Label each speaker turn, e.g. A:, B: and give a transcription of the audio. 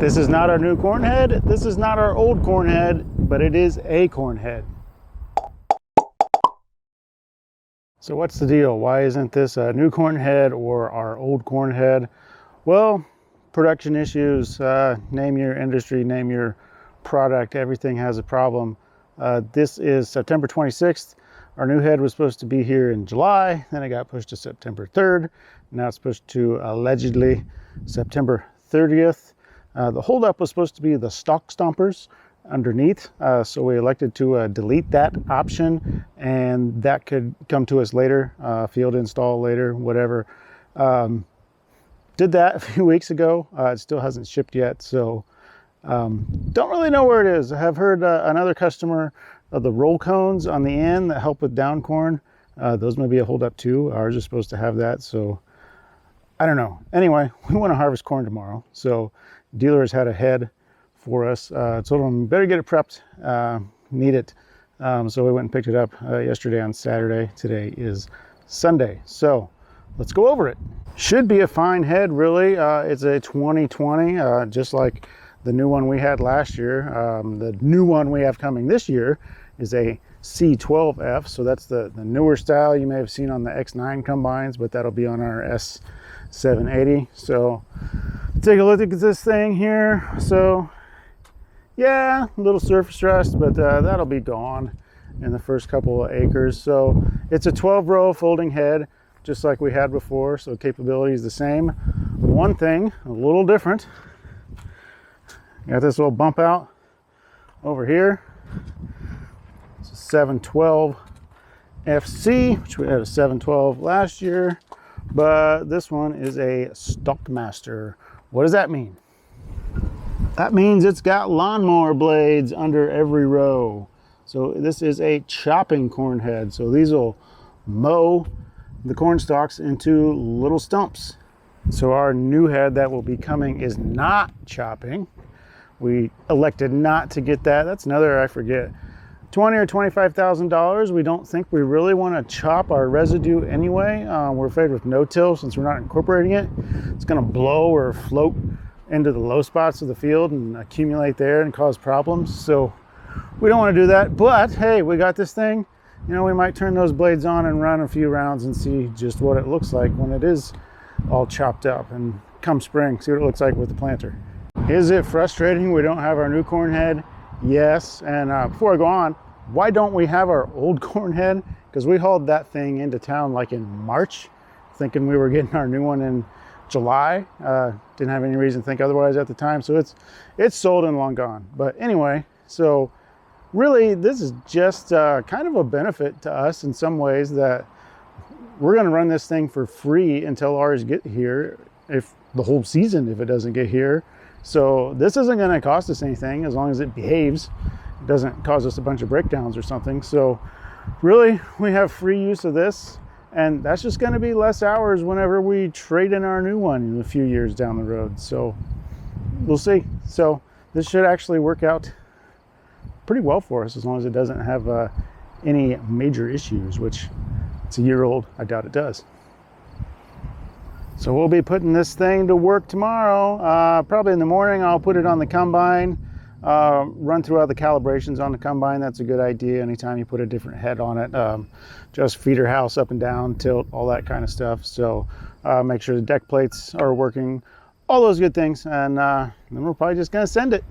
A: This is not our new corn head. This is not our old corn head, but it is a corn head. So what's the deal? Why isn't this a new corn head or our old corn head? Well, production issues. Name your industry, name your product. Everything has a problem. This is September 26th. Our new head was supposed to be here in July. Then it got pushed to September 3rd. Now it's pushed to allegedly September 30th. The holdup was supposed to be the stalk stompers underneath, so we elected to delete that option, and that could come to us later, field install later, whatever. Did that a few weeks ago. It still hasn't shipped yet, so don't really know where it is. I have heard another customer of the roll cones on the end that help with down corn. Those may be a holdup too. Ours is supposed to have that, so I don't know. Anyway, we want to harvest corn tomorrow, so dealer has had a head for us. Told them better get it prepped, need it. So we went and picked it up yesterday on Saturday. Today is Sunday, so let's go over it. Should be a fine head, really. It's a 2020, just like the new one we had last year. The new one we have coming this year is a C12F, so that's the newer style you may have seen on the X9 combines, but that'll be on our S780. So take a look at this thing here. So yeah, a little surface rust, but that'll be gone in the first couple of acres. So it's a 12-row folding head, just like we had before, so capability is the same. One thing a little different, got this little bump out over here. It's a 712 FC, which we had a 712 last year, but this one is a Stalkmaster. What does that mean? That means it's got lawnmower blades under every row. So this is a chopping corn head. So these will mow the corn stalks into little stumps. So our new head that will be coming is not chopping. We elected not to get that. That's another, I forget, $20,000 or $25,000. We don't think we really want to chop our residue anyway. We're afraid with no-till, since we're not incorporating it, it's going to blow or float into the low spots of the field and accumulate there and cause problems. So we don't want to do that. But hey, we got this thing. You know, we might turn those blades on and run a few rounds and see just what it looks like when it is all chopped up, and come spring, see what it looks like with the planter. Is it frustrating we don't have our new corn head? Yes. And before I go on, why don't we have our old corn head? Because we hauled that thing into town like in March, thinking we were getting our new one in July. Didn't have any reason to think otherwise at the time, so it's sold and long gone. But anyway, so really this is just kind of a benefit to us in some ways, that we're going to run this thing for free until ours get here, if the whole season, if it doesn't get here. So this isn't going to cost us anything as long as it behaves. It doesn't cause us a bunch of breakdowns or something. So really, we have free use of this, and that's just going to be less hours whenever we trade in our new one in a few years down the road. So we'll see. So this should actually work out pretty well for us, as long as it doesn't have any major issues, which it's a year old. I doubt it does. So we'll be putting this thing to work tomorrow. Probably in the morning, I'll put it on the combine, run through all the calibrations on the combine. That's a good idea. Anytime you put a different head on it, just feeder house up and down, tilt, all that kind of stuff. So make sure the deck plates are working, all those good things. And then we're probably just going to send it.